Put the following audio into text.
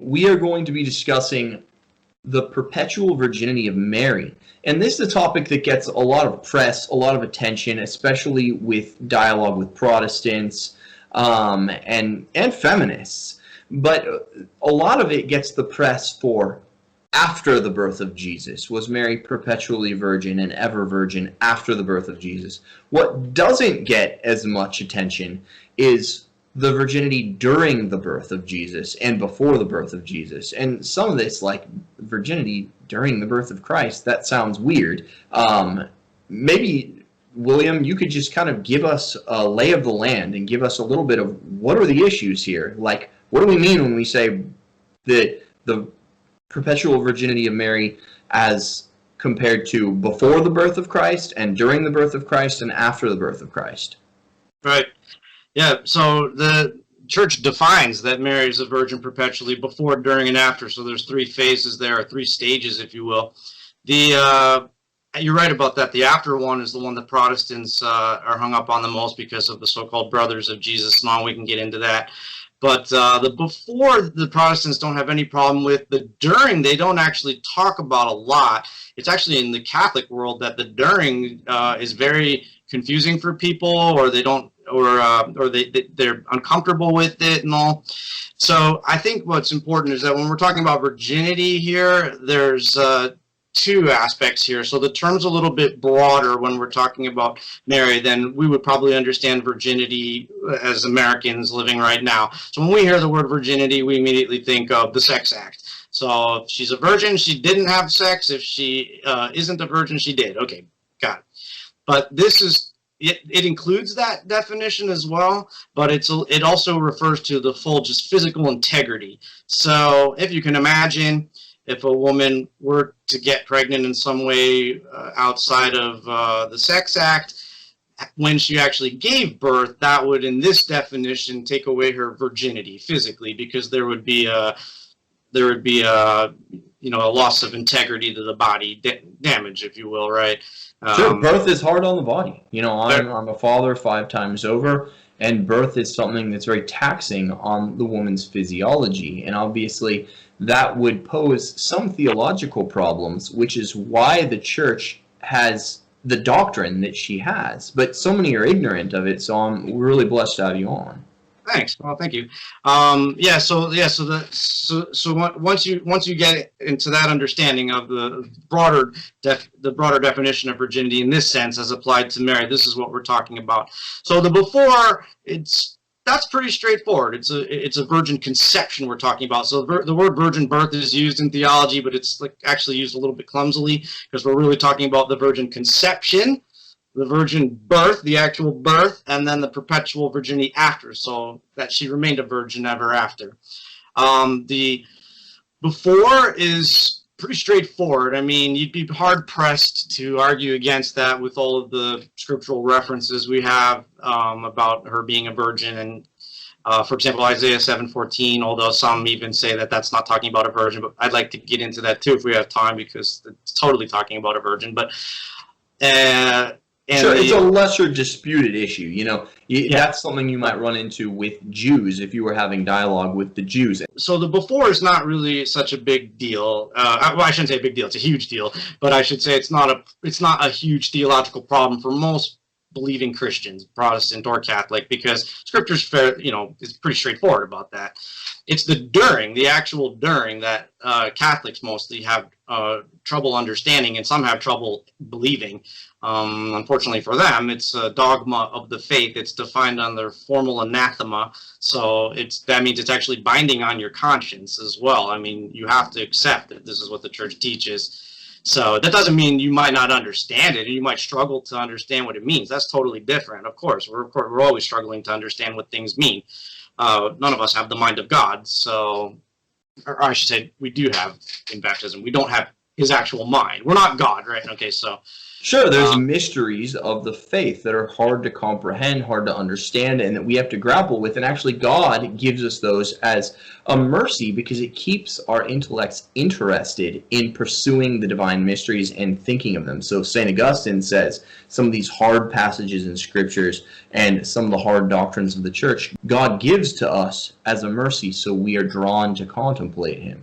we are going to be discussing the perpetual virginity of Mary. And this is a topic that gets a lot of press, a lot of attention, especially with dialogue with Protestants and feminists. But a lot of it gets the press for after the birth of Jesus. Was Mary perpetually virgin and ever virgin after the birth of Jesus? What doesn't get as much attention is the virginity during the birth of Jesus and before the birth of Jesus. And some of this, like virginity during the birth of Christ, that sounds weird. Maybe, William, you could just kind of give us a lay of the land and give us a little bit of what are the issues here? Like, what do we mean when we say that the perpetual virginity of Mary as compared to before the birth of Christ and during the birth of Christ and after the birth of Christ? Right. Yeah, so the church defines that Mary is a virgin perpetually before, during, and after. So there's three phases there, or three stages, if you will. You're right about that. The after one is the one that Protestants are hung up on the most because of the so-called brothers of Jesus and all. We can get into that. But the before, the Protestants don't have any problem with. The during, they don't actually talk about a lot. It's actually in the Catholic world that the during is very confusing for people, or they don't, or they're uncomfortable with it and all. So I think what's important is that when we're talking about virginity here, there's two aspects here. So the term's a little bit broader when we're talking about Mary than we would probably understand virginity as Americans living right now. So when we hear the word virginity, we immediately think of the sex act. So if she's a virgin, she didn't have sex. If she isn't a virgin, she did. Okay, got it. But this is, it includes that definition as well, but it also refers to the full just physical integrity. So if you can imagine, if a woman were to get pregnant in some way outside of the sex act, when she actually gave birth, that would, in this definition, take away her virginity physically, because there would be a loss of integrity to the body, damage, if you will, right? Sure, birth is hard on the body. I'm a father 5 times over, and birth is something that's very taxing on the woman's physiology. And obviously, that would pose some theological problems, which is why the church has the doctrine that she has. But so many are ignorant of it, so I'm really blessed to have you on. Thanks. Well, thank you. So once you get into that understanding of the broader definition of virginity in this sense as applied to Mary, this is what we're talking about. So the before, that's pretty straightforward. It's a virgin conception we're talking about. So the word virgin birth is used in theology, but it's like actually used a little bit clumsily, because we're really talking about the virgin conception, the virgin birth, the actual birth, and then the perpetual virginity after, so that she remained a virgin ever after. The before is pretty straightforward. I mean, you'd be hard-pressed to argue against that with all of the scriptural references we have about her being a virgin. And for example, Isaiah 7:14, although some even say that that's not talking about a virgin, but I'd like to get into that too if we have time, because it's totally talking about a virgin. But sure, it's a lesser disputed issue. That's something you might run into with Jews if you were having dialogue with the Jews. So the before is not really such a big deal. Well, I shouldn't say a big deal; it's a huge deal. But I should say it's not a huge theological problem for most believing Christians, Protestant or Catholic, because Scripture's is pretty straightforward about that. It's the during, the actual during, that Catholics mostly have trouble understanding, and some have trouble believing. Unfortunately for them, it's a dogma of the faith. It's defined under formal anathema, so that means it's actually binding on your conscience as well. I mean, you have to accept that this is what the church teaches. So that doesn't mean you might not understand it, and you might struggle to understand what it means. That's totally different. Of course, we're always struggling to understand what things mean. None of us have the mind of God, so, or I should say, we do have in baptism. We don't have his actual mind. We're not God, right? Okay, so Sure, there's mysteries of the faith that are hard to comprehend, hard to understand, and that we have to grapple with. And actually, God gives us those as a mercy because it keeps our intellects interested in pursuing the divine mysteries and thinking of them. So St. Augustine says some of these hard passages in scriptures and some of the hard doctrines of the church, God gives to us as a mercy, so we are drawn to contemplate him.